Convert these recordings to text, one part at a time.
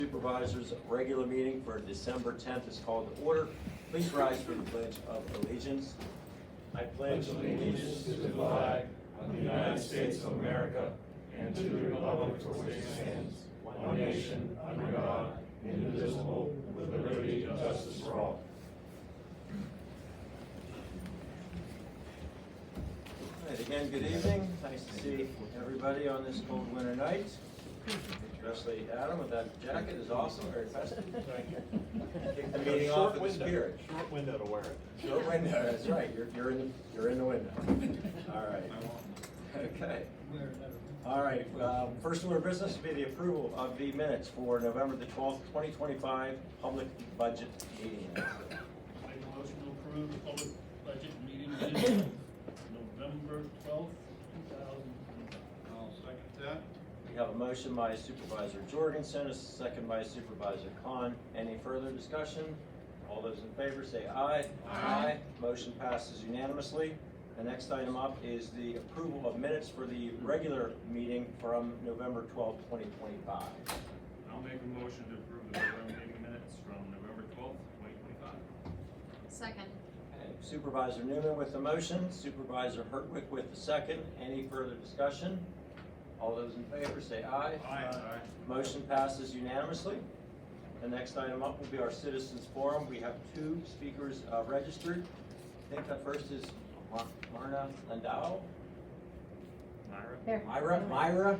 Supervisors regular meeting for December 10th is called to order. Please rise for the Pledge of Allegiance. I pledge allegiance to the flag of the United States of America and to the republic for which it stands, one nation, under God, indivisible, with liberty and justice for all. All right, again, good evening. Nice to see everybody on this cold winter night. Especially Adam with that jacket is awesome, very festive. Kick the meeting off with the spirit. Short window to wear it. Short window, that's right. You're in the window. All right. Okay. All right. First order of business will be the approval of the minutes for November the 12th, 2025 public budget meeting. Make a motion to approve the public budget meeting minutes November 12th, 2025. I'll second that. We have a motion by Supervisor Jorgensen, a second by Supervisor Khan. Any further discussion? All those in favor say aye. Aye. Motion passes unanimously. The next item up is the approval of minutes for the regular meeting from November 12th, 2025. I'll make a motion to approve the regular meeting minutes from November 12th, 2025. Second. Okay, Supervisor Newman with the motion, Supervisor Hertwick with the second. Any further discussion? All those in favor say aye. Aye. Motion passes unanimously. The next item up will be our citizens forum. We have two speakers registered. I think the first is Marna Landau. Myra? Myra,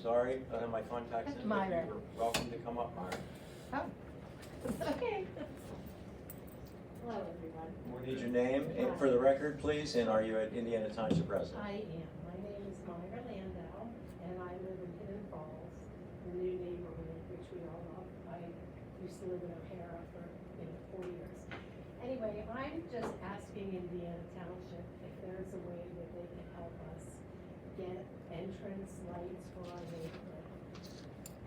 sorry, I don't have my contacts in. Myra. You're welcome to come up, Myra. Oh, okay. Hello, everyone. We need your name and for the record, please, and are you an Indiana Township resident? I am. My name is Myra Landau, and I live in Hidden Falls, the new neighborhood, which we all love. I used to live in O'Hara for 4 years. Anyway, I'm just asking Indiana Township if there's a way that they can help us get entrance lights for our neighborhood.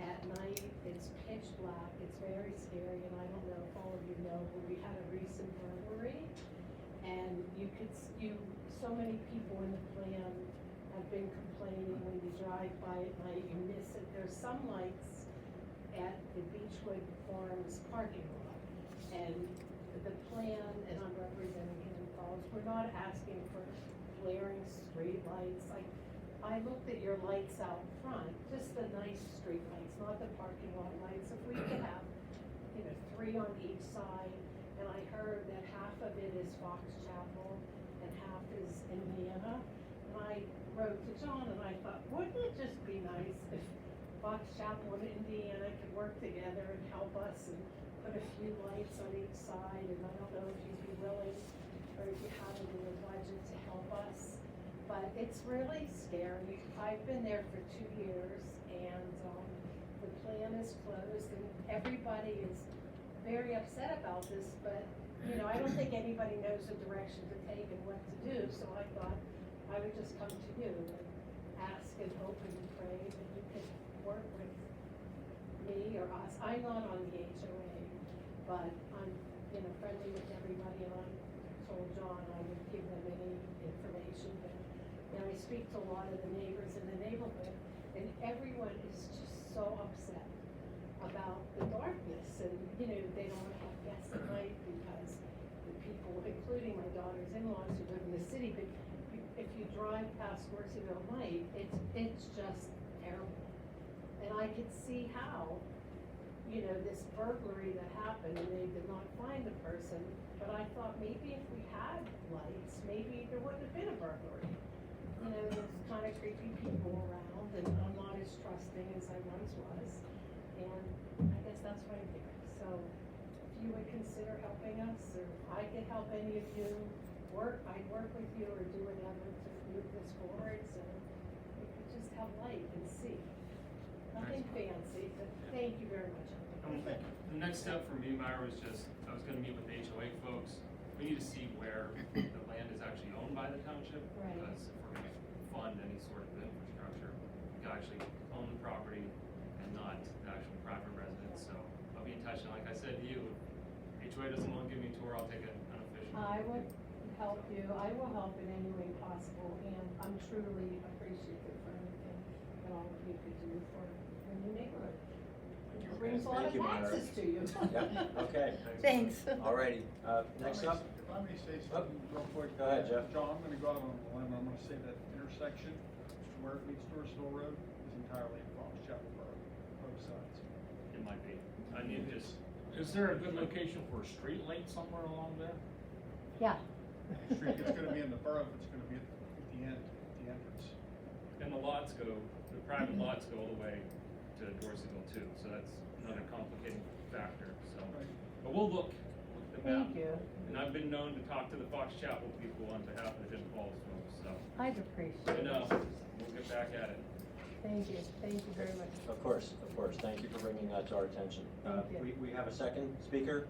At night, it's pitch black, it's very scary, and I don't know if all of you know, but we had a recent burglary, and so many people in the plan have been complaining when you drive by at night, you miss it. There's some lights at the Beechwood Farms parking lot, and the plan, and I'm representing Hidden Falls, we're not asking for flaring street lights. Like, I looked at your lights out front, just the nice street lights, not the parking lot lights. If we could have, 3 on each side, and I heard that half of it is Fox Chapel and half is Indiana. And I wrote to John and I thought, wouldn't it just be nice if Fox Chapel and Indiana could work together and help us and put a few lights on each side? And I don't know if you'd be willing or if you have it in your budget to help us. But it's really scary. I've been there for 2 years, and the plan is closed, and everybody is very upset about this, but I don't think anybody knows the direction to take and what to do, so I thought I would just come to you and ask and hope and pray that you could work with me or us. I'm not on the HOA, but I'm friendly with everybody, and I told John I would give them any information. But I speak to a lot of the neighbors in the neighborhood, and everyone is just so upset about the darkness, and they don't want to have guests at night because the people, including my daughter's in-laws who live in the city, but if you drive past Squircyville at night, it's just terrible. And I could see how, this burglary that happened and they did not find the person, but I thought maybe if we had lights, maybe there wouldn't have been a burglary. There's kind of creepy people around, and I'm not as trusting as I once was. And I guess that's why I'm here. So if you would consider helping us, or if I could help any of you I'd work with you or do whatever to move this forward so we could just have light and see. Nothing fancy, but thank you very much. Thank you. The next step for me, Myra, was I was gonna meet with the HOA folks. We need to see where the land is actually owned by the township. Right. Because if we're gonna fund any sort of infrastructure, we gotta actually own the property and not the actual private residence. So I'll be in touch, and like I said to you, if HOA doesn't want to give me a tour, I'll take an unofficial. I would help you. I will help in any way possible, and I'm truly appreciative for anything that all of you could do for the new neighborhood. Brings a lot Thank of you, Myra. taxes to you. Yeah, okay. Thanks. Alrighty, next up, If I may say Oh, something real quick. go ahead, Jeff. John, I'm gonna go out on a limb, I'm gonna say that intersection, where it meets Dorsville Road, is entirely in Fox Chapel Road, both sides. It might be. I need to just, Is there a good location for a street light somewhere along there? Yeah. Street, it's gonna be in the borough, it's gonna be at the end, at the entrance. and the lots go, the private lots go all the way to Dorseyville too, so that's another complicating factor, so. Right. But we'll look at the map. Thank you. And I've been known to talk to the Fox Chapel people on behalf of the Hidden Falls folks, so. I'd appreciate I it. know, we'll get back at it. Thank you very much. of course, thank you for bringing that to our attention. Thank you. We have a second speaker.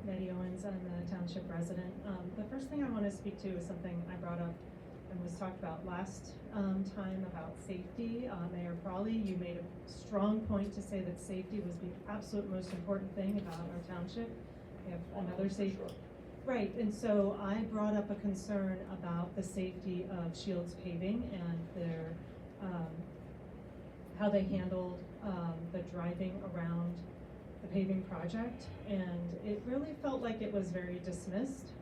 Betty Owens, I'm a township resident. The first thing I want to speak to is something I brought up and was talked about last time about safety. Mayor Prawley, you made a strong point to say that safety was the absolute most important thing about our township. We have another safety. Right, and so I brought up a concern about the safety of Shields Paving and their, how they handled the driving around the paving project, and it really felt like it was very dismissed,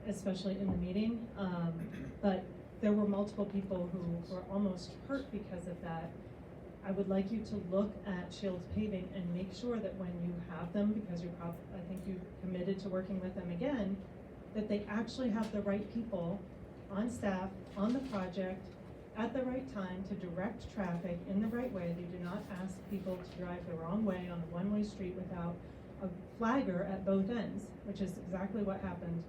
especially in the meeting. But there were multiple people who were almost hurt because of that. I would like you to look at Shields Paving and make sure that when you have them, because I think you committed to working with them again, that they actually have the right people on staff, on the project, at the right time to direct traffic in the right way. They do not ask people to drive the wrong way on a one-way street without a flagger at both ends, which is exactly what happened.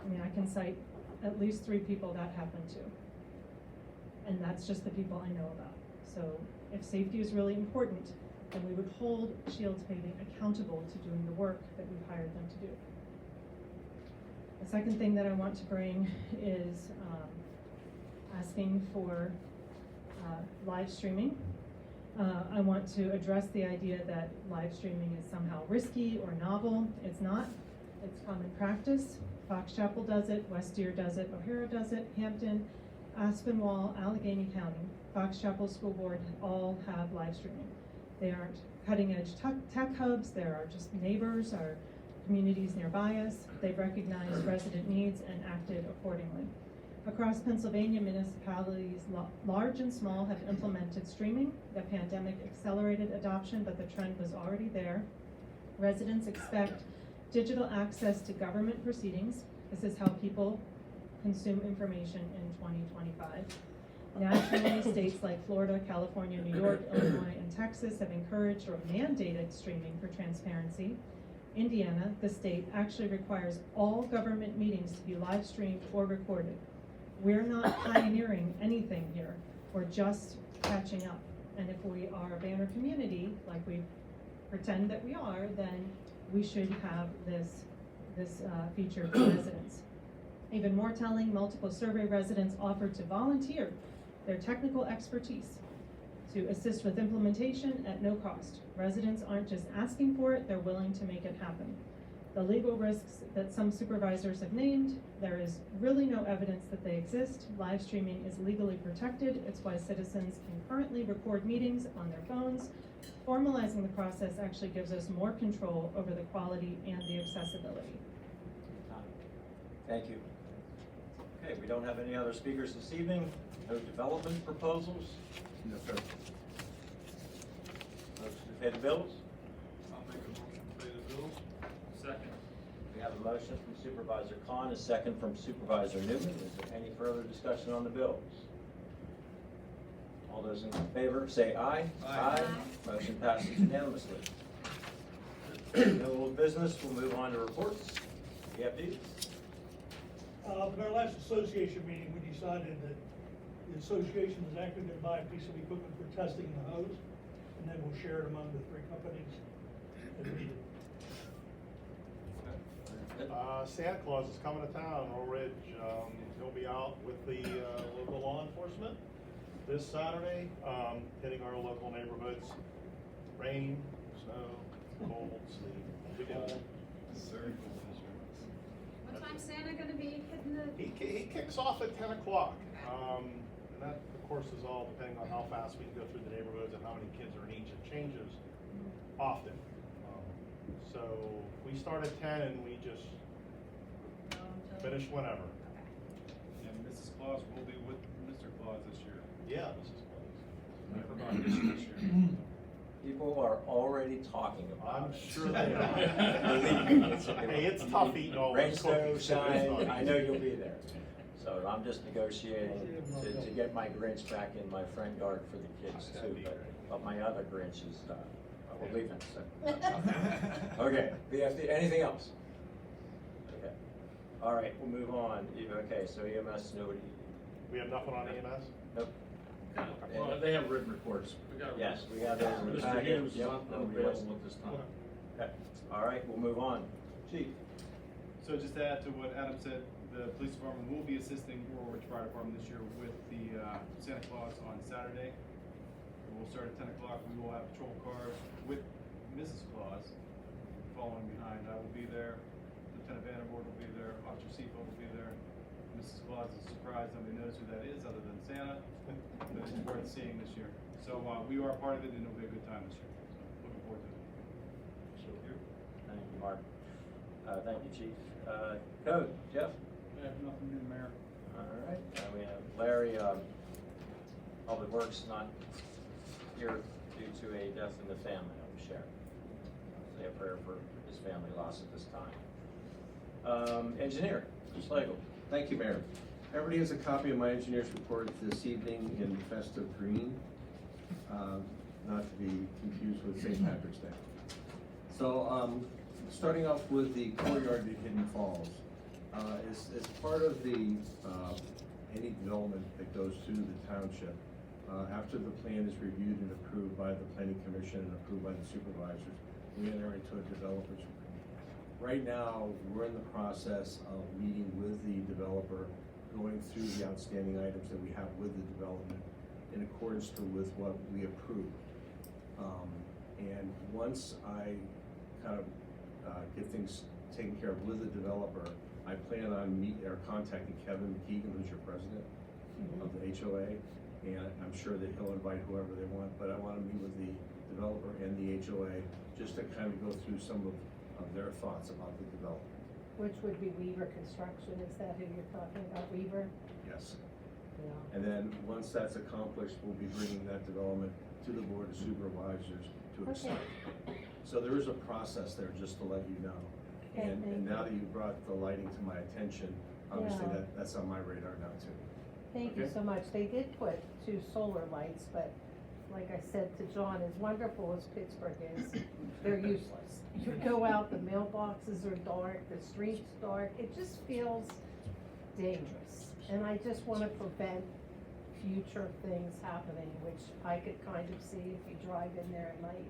I mean, I can cite at least 3 people that happened to. And that's just the people I know about. So if safety is really important, then we would hold Shields Paving accountable to doing the work that we've hired them to do. The second thing that I want to bring is asking for live streaming. I want to address the idea that live streaming is somehow risky or novel. It's not. It's common practice. Fox Chapel does it, West Deer does it, O'Hara does it, Hampton, Aspinwall, Allegheny County, Fox Chapel School Board all have live streaming. They aren't cutting edge tech hubs, there are just neighbors or communities nearby us. They've recognized resident needs and acted accordingly. Across Pennsylvania, municipalities large and small have implemented streaming. The pandemic accelerated adoption, but the trend was already there. Residents expect digital access to government proceedings. This is how people consume information in 2025. Nationally, states like Florida, California, New York, Illinois, and Texas have encouraged or mandated streaming for transparency. Indiana, the state, actually requires all government meetings to be live streamed or recorded. We're not pioneering anything here. We're just catching up. And if we are a banner community, like we pretend that we are, then we should have this feature for residents. Even more telling, multiple survey residents offered to volunteer their technical expertise to assist with implementation at no cost. Residents aren't just asking for it, they're willing to make it happen. The legal risks that some supervisors have named, there is really no evidence that they exist. Live streaming is legally protected. It's why citizens can currently record meetings on their phones. Formalizing the process actually gives us more control over the quality and the accessibility. Thank you. Okay, we don't have any other speakers this evening. No development proposals. No, sir. Motion to pay the bills. I'll make a motion to pay the bills. Second. We have a motion from Supervisor Khan, a second from Supervisor Newman. Is there any further discussion on the bills? All those in favor say aye. Aye. Motion passes unanimously. No old business, we'll move on to reports. EFD? At our last association meeting, we decided that the association was actually going to buy a piece of equipment for testing the hose, and then we'll share it among the 3 companies as needed. Santa Claus is coming to town, Old Ridge. He'll be out with the local law enforcement this Saturday, hitting our local neighborhoods. Rain, snow, cold, sleet. What time's Santa gonna be hitting the? He kicks off at 10 o'clock. And that, of course, is all depending on how fast we can go through the neighborhoods and how many kids are in each. It changes often. So we start at 10 and we just finish whenever. And Mrs. Claus will be with Mr. Claus this year. Yeah, Mrs. Claus. Never mind, this year. People are already talking about I'm it. sure they Believe me, are. Hey, it's tough eating all Rain, those snow, cookies. so it's shine, not I know easy. you'll be there. So I'm just negotiating to get my Grinch back in my friend yard for the kids too, but my other Grinch is, we're leaving, so. Okay, BFD, anything else? Okay, all right, we'll move on. Okay, so EMS, nobody, We have nothing on EMS? nope. Well, they have written reports. Yes, we have those in the Mr. packet. Hughes is Yep, not nobody else. available at this time. Okay, all right, we'll move on. Chief? So just to add to what Adam said, the police department will be assisting Rural Ridge Fire Department this year with the Santa Claus on Saturday. We'll start at 10 o'clock. We will have patrol cars with Mrs. Claus following behind. I will be there. Lieutenant Vanderboard will be there. Officer Seafold will be there. Mrs. Claus is surprised nobody knows who that is other than Santa. But it's worth seeing this year. So we are part of it and it'll be a good time this year. So looking forward to it. Thank you, Mark. Thank you, Chief. Code, Jeff? I have nothing new, Mayor. All right, we have Larry, Public Works not here due to a death in the family of the sheriff. Say a prayer for his family loss at this time. Engineer, Mr. Slagle. Thank you, Mayor. Everybody has a copy of my engineer's report this evening in festive green, not to be confused with St. Patrick's Day. So, starting off with the courtyard at Hidden Falls. As part of the, any development that goes through the township, after the plan is reviewed and approved by the planning commission and approved by the supervisors, we enter into a developer's agreement. Right now, we're in the process of meeting with the developer, going through the outstanding items that we have with the development in accordance with what we approved. And once I kind of get things taken care of with the developer, I plan on contacting Kevin McKeegan, who's your president of the HOA, and I'm sure that he'll invite whoever they want, but I want to meet with the developer and the HOA just to kind of go through some of their thoughts about the development. Which would be Weaver Construction, is that who you're talking about, Weaver? Yes. Yeah. And then, once that's accomplished, we'll be bringing that development to the Board of Supervisors to accept. So there is a process there, just to let you know. Okay, And thank now you. that you brought the lighting to my attention, obviously Yeah. that's on my radar now too. Thank you Okay. so much. They did put 2 solar lights, but like I said to John, as wonderful as Pittsburgh is, they're useless. You go out, the mailboxes are dark, the street's dark, it just feels dangerous. And I just wanna prevent future things happening, which I could kind of see if you drive in there at night,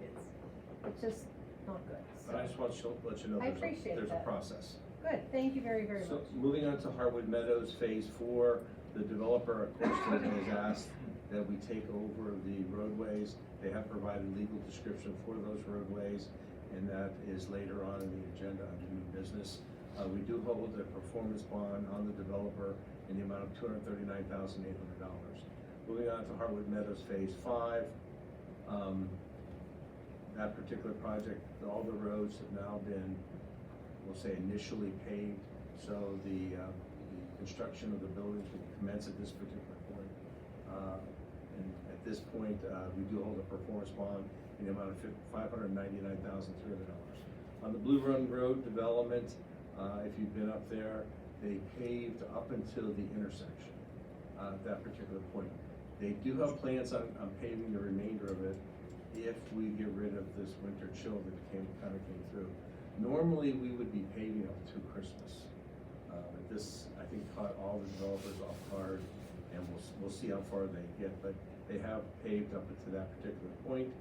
it's just not good. But I just want to let you know I there's appreciate a that. process. Good, thank you very, very So much. moving on to Harwood Meadows Phase 4, the developer, of course, has asked that we take over the roadways. They have provided legal description for those roadways, and that is later on in the agenda under new business. We do hold a performance bond on the developer in the amount of $239,800. Moving on to Harwood Meadows Phase 5. That particular project, all the roads have now been, we'll say, initially paved, so the construction of the buildings will commence at this particular point. And at this point, we do hold a performance bond in the amount of $599,300. On the Blue Run Road development, if you've been up there, they paved up until the intersection at that particular point. They do have plans on paving the remainder of it if we get rid of this winter chill that kind of came through. Normally, we would be paving up to Christmas. But this, I think, caught all the developers off guard, and we'll see how far they get, but they have paved up to that particular point.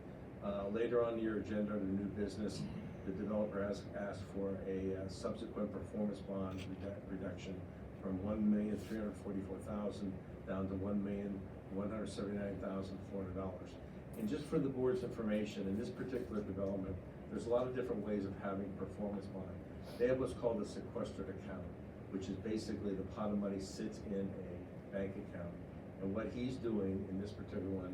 Later on your agenda, under new business, the developer has asked for a subsequent performance bond reduction from $1,344,000 down to $1,179,400. And just for the board's information, in this particular development, there's a lot of different ways of having performance bond. They have what's called a sequestered account. which is basically the pot of money sits in a bank account. And what he's doing in this particular one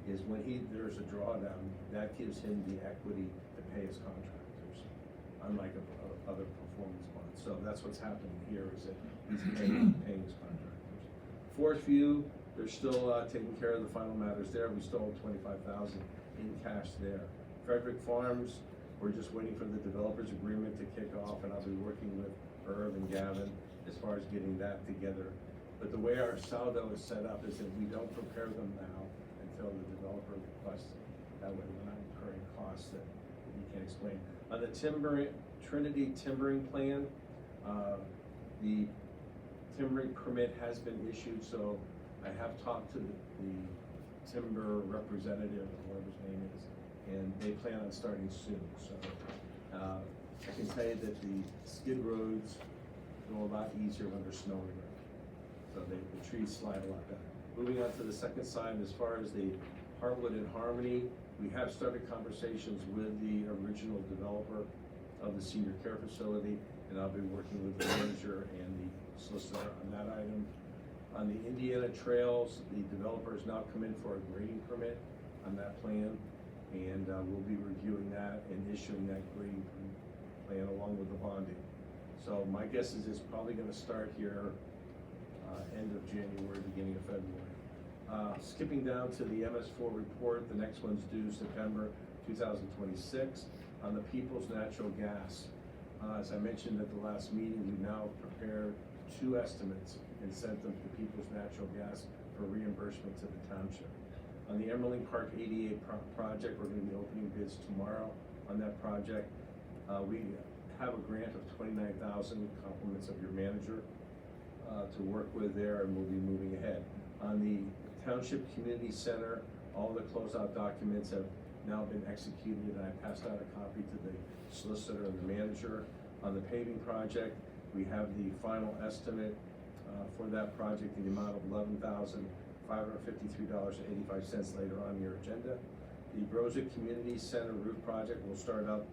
is when there's a drawdown, that gives him the equity to pay his contractors, unlike other performance bonds. So that's what's happening here, is that he's paying his contractors. Forest View, they're still taking care of the final matters there. We still have $25,000 in cash there. Frederick Farms, we're just waiting for the developers agreement to kick off, and I'll be working with Irv and Gavin as far as getting that together. But the way our saldo is set up is that we don't prepare them now until the developer requests it. That way we're not incurring costs that you can't explain. On the Trinity timbering plan, the timbering permit has been issued, so I have talked to the timber representative, or whatever his name is, and they plan on starting soon. So I can tell you that the skid roads go a lot easier when there's snow on the ground. So the trees slide a lot better. Moving on to the second side, as far as the Heartwood and Harmony, we have started conversations with the original developer of the senior care facility, and I'll be working with the manager and the solicitor on that item. On the Indiana Trails, the developers now come in for a grading permit on that plan, and we'll be reviewing that and issuing that grading plan along with the bonding. So my guess is it's probably gonna start here end of January, beginning of February. Skipping down to the MS4 report, the next one's due September 2026 on the People's Natural Gas. As I mentioned at the last meeting, we now prepared 2 estimates and sent them to People's Natural Gas for reimbursement to the township. On the Emerling Park 88 project, we're gonna be opening bids tomorrow on that project. We have a grant of $29,000, compliments of your manager, to work with there, and we'll be moving ahead. On the Township Community Center, all the closeout documents have now been executed, and I passed out a copy to the solicitor and the manager. On the paving project, we have the final estimate for that project in the amount of $11,553.85 later on your agenda. The Brozick Community Center roof project will start up,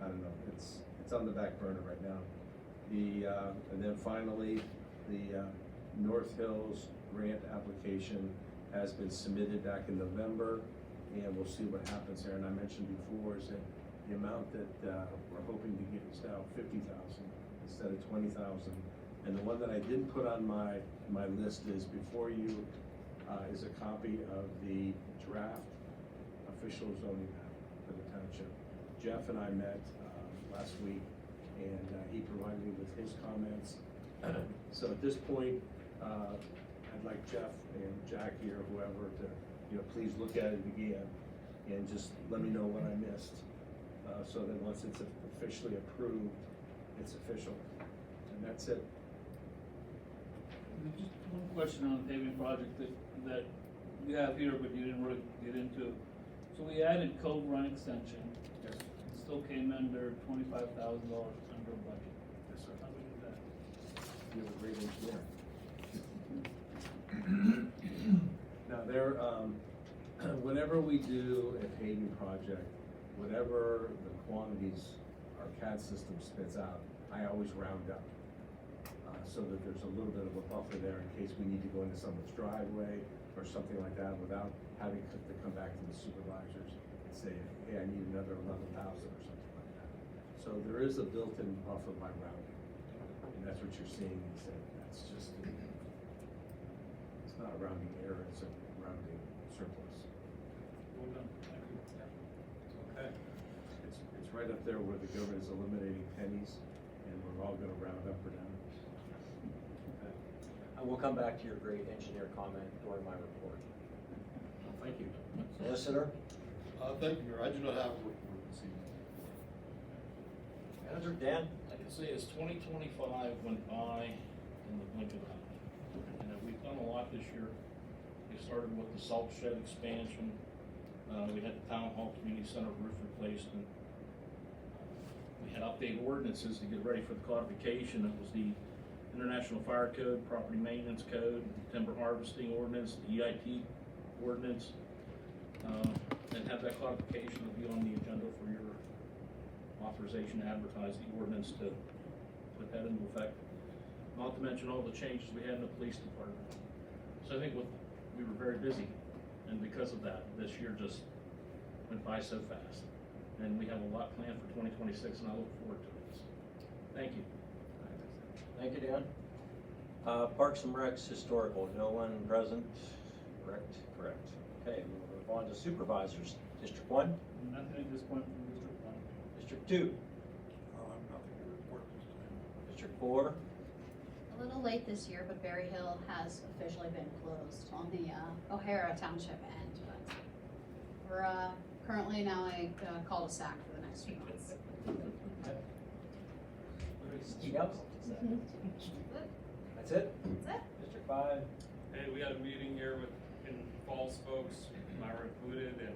I don't know, it's on the back burner right now. And then finally, the North Hills grant application has been submitted back in November, and we'll see what happens there. And I mentioned before is that the amount that we're hoping to get is now $50,000 instead of $20,000. And the one that I didn't put on my list is before you is a copy of the draft official zoning map for the township. Jeff and I met last week, and he provided me with his comments. So at this point, I'd like Jeff and Jackie or whoever to, please look at it again and just let me know what I missed. So that once it's officially approved, it's official. And that's it. Just one question on the paving project that you have here, but you didn't really get into. So we added Cove Run extension. Yes. It still came under $25,000 under budget. Yes, sir. How we did that? You have a great engineer. Now whenever we do a paving project, whatever the quantities our CAD system spits out, I always round up. So that there's a little bit of a buffer there in case we need to go into someone's driveway or something like that without having to come back to the supervisors and say, hey, I need another 11,000 or something like that. So there is a built-in buffer by rounding. And that's what you're seeing is that that's just, it's not a rounding error, it's a rounding surplus. Well done. Thank you. Okay. It's right up there where the government is eliminating pennies, and we're all gonna round up or down. Okay. I will come back to your great engineer comment during my report. Thank you. Solicitor? Thank you, Mayor. I do not have a report this evening. Manager, Dan? I can say as 2025 went by in the blink of an eye. We've done a lot this year. We started with the salt shed expansion. We had the town hall community center roof replacement. We had updated ordinances to get ready for the codification. It was the International Fire Code, Property Maintenance Code, Timber Harvesting Ordinance, the EIT Ordinance. And have that codification will be on the agenda for your authorization to advertise the ordinance to put that into effect. not to mention all the changes we had in the police department. So I think we were very busy, and because of that, this year just went by so fast. And we have a lot planned for 2026, and I look forward to it. Thank you. Thank you, Dan. Parks and Recs Historical, no one present, correct? Correct. Okay, we'll move on to Supervisors. District 1, Nothing at this point from District One. District 2, Nothing to report this time. District 4, A little late this year, but Berry Hill has officially been closed on the O'Hara Township end, but we're currently now a cul-de-sac for the next few months. Yep. That's it? That's it. District 5, Hey, we had a meeting here with, in Falls folks, Myra included, and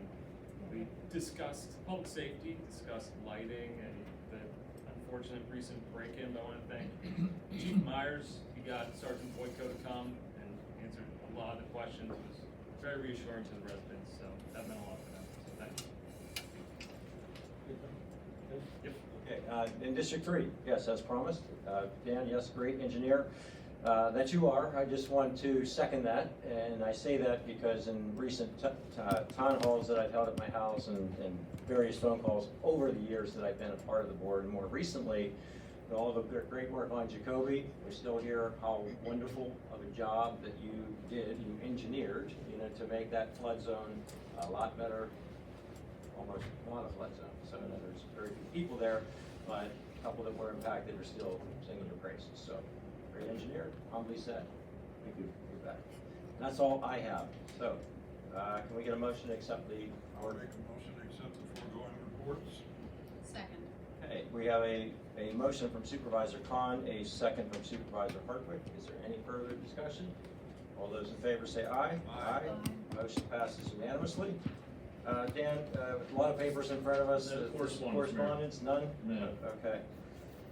we discussed public safety, discussed lighting and the unfortunate recent break-in, but I wanna thank Chief Myers. He got Sergeant Boyko to come and answered a lot of the questions. It was very reassuring to the residents, so that meant a lot for them, so thank you. Yep. okay, in District 3, yes, as promised, Dan, yes, great engineer. That you are. I just want to second that, and I say that because in recent town halls that I've held at my house and various phone calls over the years that I've been a part of the board, and more recently, all the great work on Jacoby, we still hear how wonderful of a job that you did, you engineered, to make that flood zone a lot better, almost not a flood zone. So there's very few people there, but a couple that were impacted are still singing your praises. So. Great engineer, humbly said. Thank you. You're back. That's all I have. So, can we get a motion to accept the I'll make a motion to accept the foregoing reports. Second. Okay, we have a motion from Supervisor Khan, a second from Supervisor Hartwick. Is there any further discussion? All those in favor say aye. Aye. Motion passes unanimously. Dan, a lot of papers in front of us. No correspondence, Mayor. Correspondence, none? No. Okay.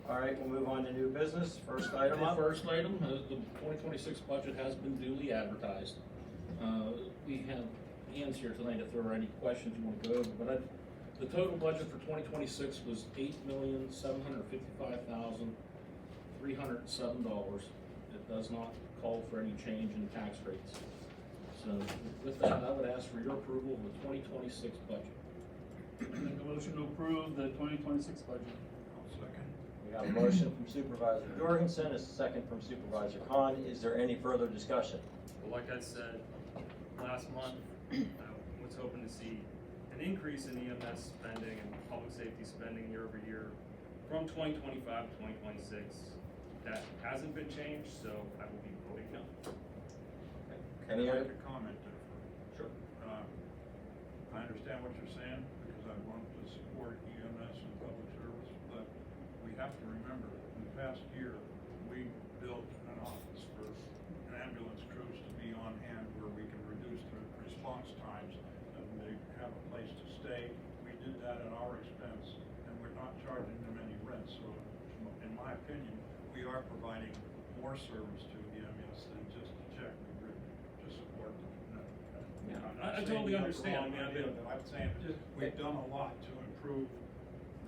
All right, we'll move on to new business. First item The up. first item, the 2026 budget has been duly advertised. We have Ian's here tonight if there are any questions you want to go over, but the total budget for 2026 was $8,755,307. It does not call for any change in tax rates. So with that, I would ask for your approval of the 2026 budget. Make a motion to approve the 2026 budget. I'll second. We have a motion from Supervisor Jorgensen, a second from Supervisor Khan. Is there any further discussion? Well, like I said, last month, I was hoping to see an increase in EMS spending and public safety spending year over year from 2025 to 2026. That hasn't been changed, so I will be voting no. Any I'd other? like to comment there. Sure. I understand what you're saying, because I want to support EMS and public service, but we have to remember, in the past year, we built an office for ambulance crews to be on hand where we can reduce the response times and they have a place to stay. We did that at our expense, and we're not charging them any rent, so in my opinion, we are providing more service to EMS than just a check we written to support them. Yeah. I'm not I saying totally you have understand. the wrong I mean, I've idea, been- but I'm saying we've done a lot to improve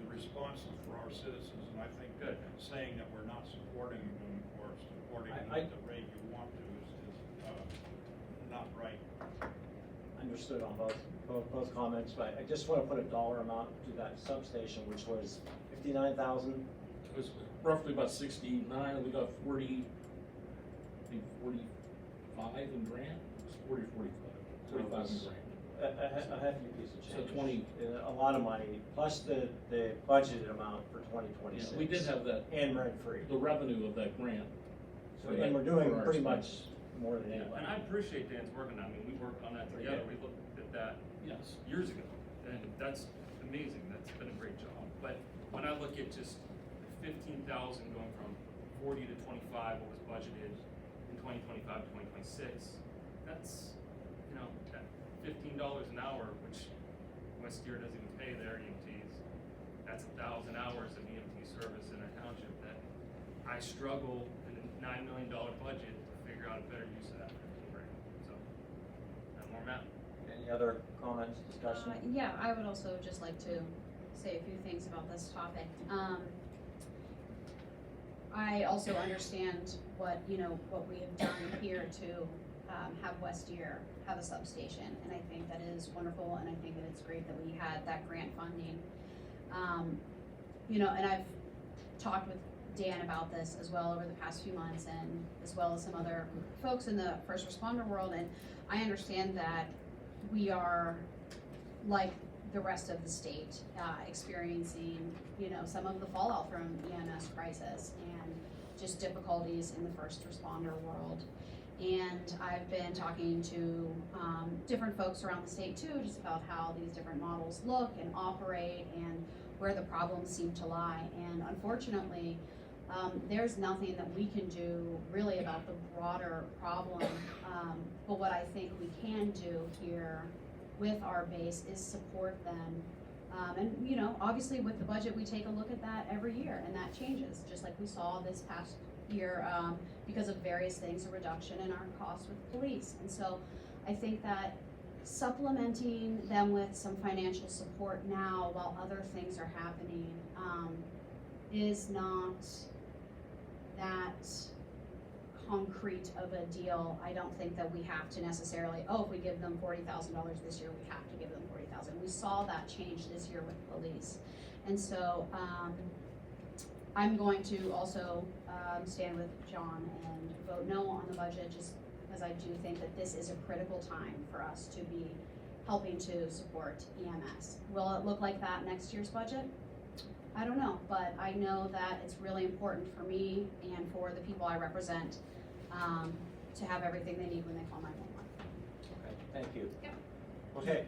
the responses for our citizens, and I think Good. saying that we're not supporting them or supporting them I- at the rate you want to is not right. Understood on both comments, but I just want to put a dollar amount to that substation, which was 59,000. It was roughly about 69, we got 40, I think 45 in grant, it's 40, 45 in grant. A hefty piece of So change. 20. A lot of money, plus the budgeted amount for 2026. Yeah, we did have that, And rent-free. the revenue of that grant. So, and we're doing for our pretty expenses. much more than anybody. And I appreciate Dan's work on that. I mean, we worked on that together. We looked at that Yes. years ago, and that's amazing. That's been a great job. But when I look at just 15,000 going from 40 to 25, what was budgeted in 2025 to 2026, that's, that $15 an hour, which Westier doesn't even pay their EMTs. That's 1,000 hours of EMT service in a township that I struggle in a $9 million budget to figure out a better use of that $15,000. So, no more Matt. Any other comments, discussion? Yeah, I would also just like to say a few things about this topic. I also understand what, you know, what we have done here to have Westier have a substation, and I think that is wonderful, and I think that it's great that we had that grant funding. You know, and I've talked with Dan about this as well over the past few months, and as well as some other folks in the first responder world, and I understand that we are, like the rest of the state, experiencing, you know, some of the fallout from EMS crisis and just difficulties in the first responder world. And I've been talking to different folks around the state too, just about how these different models look and operate and where the problems seem to lie. And unfortunately, there's nothing that we can do really about the broader problem. But what I think we can do here with our base is support them. And you know, obviously with the budget, we take a look at that every year, and that changes, just like we saw this past year, because of various things, a reduction in our costs with police. And so I think that supplementing them with some financial support now while other things are happening is not that concrete of a deal. I don't think that we have to necessarily, oh, if we give them $40,000 this year, we have to give them $40,000. We saw that change this year with police. And so I'm going to also stand with John and vote no on the budget, just because I do think that this is a critical time for us to be helping to support EMS. Will it look like that next year's budget? I don't know, but I know that it's really important for me and for the people I represent to have everything they need when they call 911. Okay, thank you. Yep. Okay,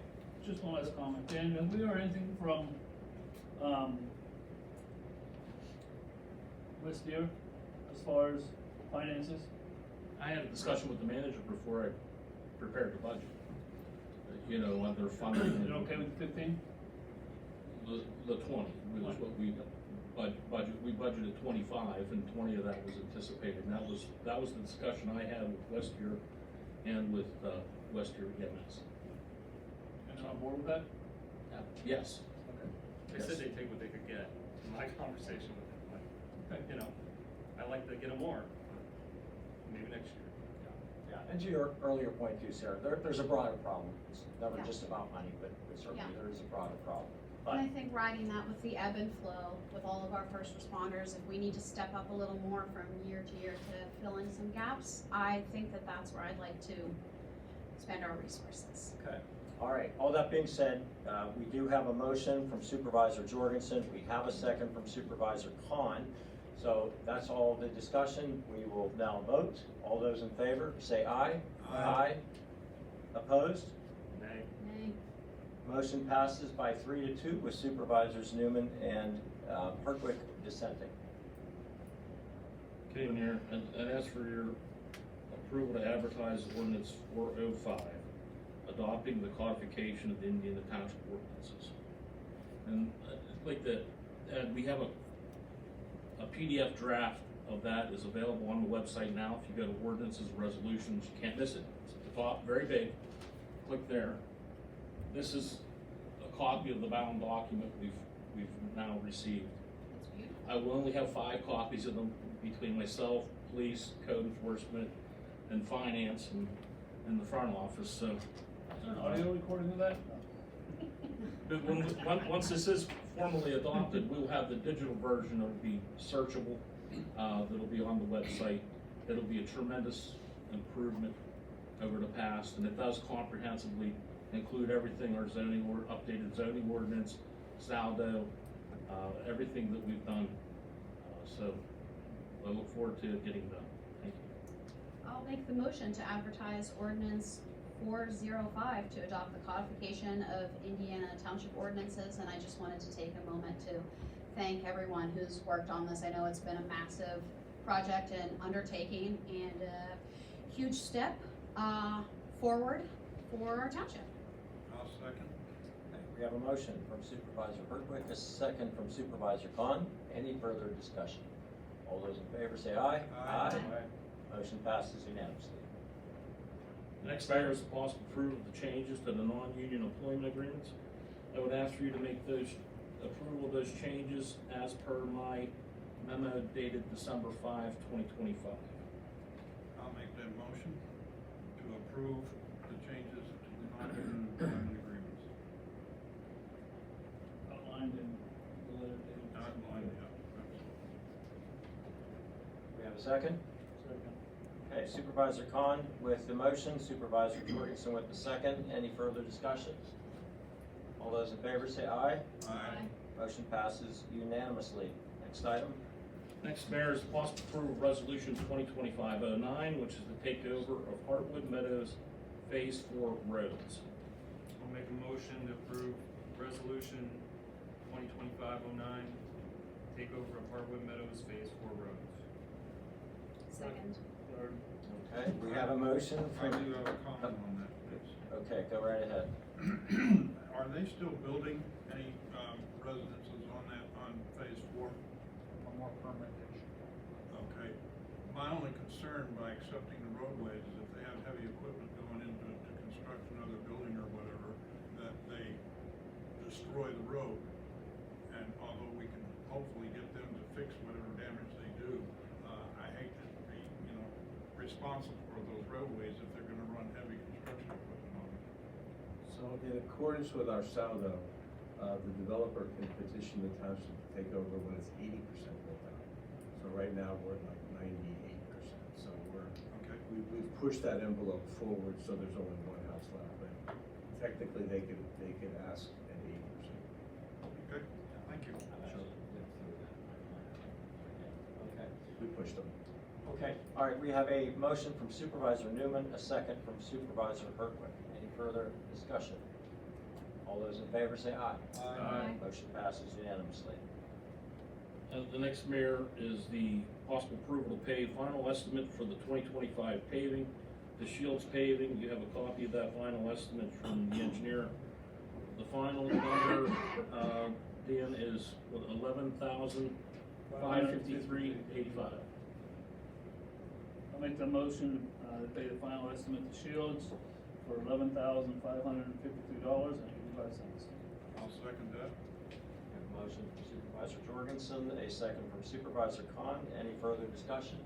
Just one last comment. Dan, have we heard anything from, Westier as far as finances? I had a discussion with the manager before I prepared the budget. You know, on their funding. Is it okay with 15? The 20, was what we budgeted 25, and 20 of that was anticipated, and that was the discussion I had with Westier and with Westier EMS. And on board with that? Yes. Okay. They said they'd take what they could get. In my conversation with them, like, you know, I'd like to get them more, maybe next year. yeah, and to your earlier point too, Sarah, there's a broader problem. It's never Yeah. just about money, but certainly Yeah. there is a broader problem. And I think riding that with the ebb and flow with all of our first responders, if we need to step up a little more from year to year to fill in some gaps, I think that that's where I'd like to spend our resources. Okay, all right, all that being said, we do have a motion from Supervisor Jorgensen. We have a second from Supervisor Khan. So that's all the discussion. We will now vote. All those in favor, say aye. Aye. Opposed? Nay. Nay. Motion passes by 3-2 with Supervisors Newman and Pertwick dissenting. Okay, Mayor, and as for your approval to advertise ordinance 405, adopting the codification of the Indiana Township ordinances. And I'd like to add, we have a PDF draft of that is available on the website now. If you go to ordinances, resolutions, you can't miss it. It's at the top, very big. Click there. This is a copy of the bound document we've now received. That's beautiful. I will only have 5 copies of them between myself, police, code enforcement, and finance, and the front office, so. Is there an audio recording of that? But once this is formally adopted, we'll have the digital version. It'll be searchable, that'll be on the website. It'll be a tremendous improvement over the past, and it does comprehensively include everything, our zoning or updated zoning ordinance, saldo, everything that we've done. So I look forward to it getting done. Thank you. I'll make the motion to advertise ordinance 405 to adopt the codification of Indiana Township ordinances, and I just wanted to take a moment to thank everyone who's worked on this. I know it's been a massive project and undertaking and a huge step forward for our township. I'll second. Okay, we have a motion from Supervisor Pertwick, a second from Supervisor Khan. Any further discussion? All those in favor say aye. Aye. Motion passes unanimously. The next matter is possible approval of the changes to the non-union employment agreements. I would ask for you to make those approval of those changes as per my memo dated December 5, 2025. I'll make that motion to approve the changes to the non-employment agreements. Outlined in the letter dated. Outlined, yeah, absolutely. We have a second? Second. Okay, Supervisor Khan with the motion, Supervisor Jorgensen with the second. Any further discussion? All those in favor say aye. Aye. Motion passes unanimously. Next item. Next, Mayor, is possible approval of Resolution 2025-09, which is the takeover of Heartwood Meadows Phase 4 roads. I'll make a motion to approve resolution 2025-09, takeover of Hartwood Meadows Phase 4 roads. Second. Third. Okay, we have a motion I from, do have a comment on that, please. okay, go right ahead. Are they still building any, residences on that, on phase 4? One more permit issue. Okay. My only concern by accepting the roadways is if they have heavy equipment going into to construct another building or whatever, that they destroy the road. And although we can hopefully get them to fix whatever damage they do, I hate to be, responsible for those roadways if they're gonna run heavy construction equipment on them. So in accordance with our SAUDO, the developer can petition the township to take over when it's 80% built out. So right now, we're at like 98%. So Okay. we've pushed that envelope forward, so there's only one house left. But technically, they could ask at 80%. Okay, thank you. Okay. We pushed them. Okay, all right, we have a motion from Supervisor Newman, a second from Supervisor Hertwick. Any further discussion? All those in favor say aye. Aye. Motion passes unanimously. The next, Mayor, is the possible approval to pay final estimate for the 2025 paving. The Shields paving, you have a copy of that final estimate from the engineer. The final number, Dan, is $11,553.85. I'll make the motion, to pay the final estimate to Shields for $11,553.85. I'll second that. We have a motion from Supervisor Jorgensen, a second from Supervisor Khan. Any further discussion?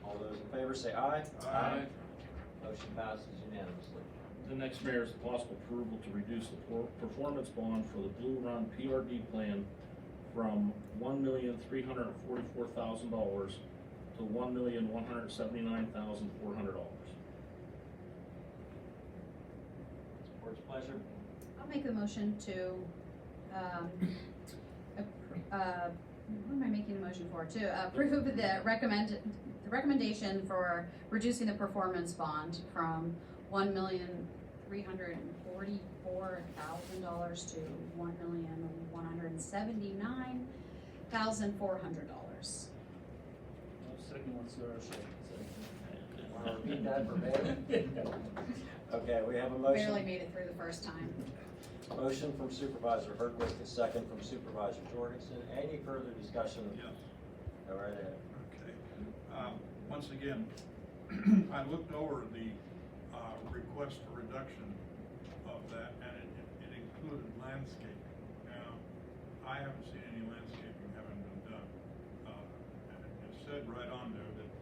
All those in favor say aye. Aye. Motion passes unanimously. The next, Mayor, is the possible approval to reduce the performance bond for the Blue Run PRD plan from $1,344,000 to $1,179,400. Board's pleasure. I'll make the motion to, what am I making the motion for? To approve the recommendation for reducing the performance bond from $1,344,000 to $1,179,400. Second one, Sarah. Want to repeat that verbatim? Okay, we have a motion. Barely made it through the first time. Motion from Supervisor Hertwick, a second from Supervisor Jorgensen. Any further discussion? Yes. Go right ahead. Okay. Once again, I looked over the request for reduction of that, and it included landscaping. Now, I haven't seen any landscaping having been done. And it said right on there that a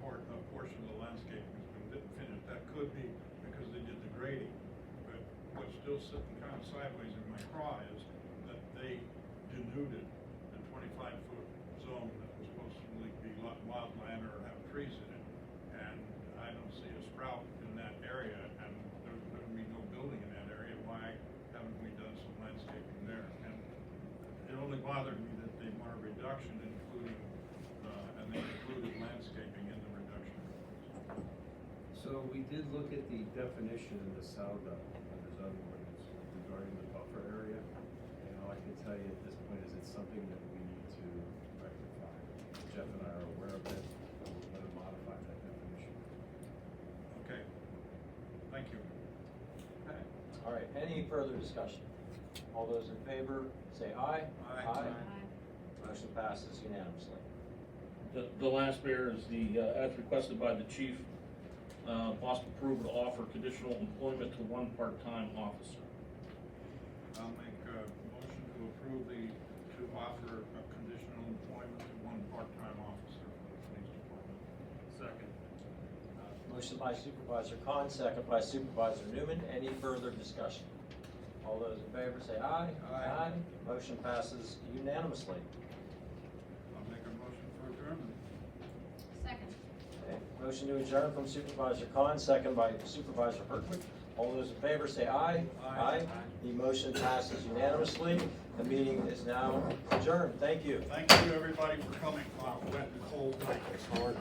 portion of the landscaping has been finished. That could be because they did the grading. But what's still sitting kind of sideways in my craw is that they denuded the 25-foot zone that was supposed to be wildland or have trees in it. And I don't see a sprout in that area, and there's going to be no building in that area. Why haven't we done some landscaping there? And it only bothered me that they want a reduction, including, and they included landscaping in the reduction. So we did look at the definition in the SAUDO of the zoning ordinance regarding the buffer area. And all I can tell you at this point is it's something that we need to rectify. Jeff and I are aware of it, and we're going to modify that definition. Okay. Thank you. Okay. All right, any further discussion? All those in favor, say aye. Aye. Motion passes unanimously. The last, Mayor, is the, as requested by the chief, possible approval to offer conditional employment to one part-time officer. I'll make a motion to approve the to offer a conditional employment to one part-time officer for the police department. Second. Motion by Supervisor Khan, second by Supervisor Newman. Any further discussion? All those in favor say aye. Aye. Motion passes unanimously. I'll make a motion for adjournment. Second. Okay, motion to adjourn from Supervisor Khan, second by Supervisor Hertwig. All those in favor say aye. Aye. The motion passes unanimously. The meeting is now adjourned. Thank you. Thank you, everybody, for coming on a wet and cold night. It's hard.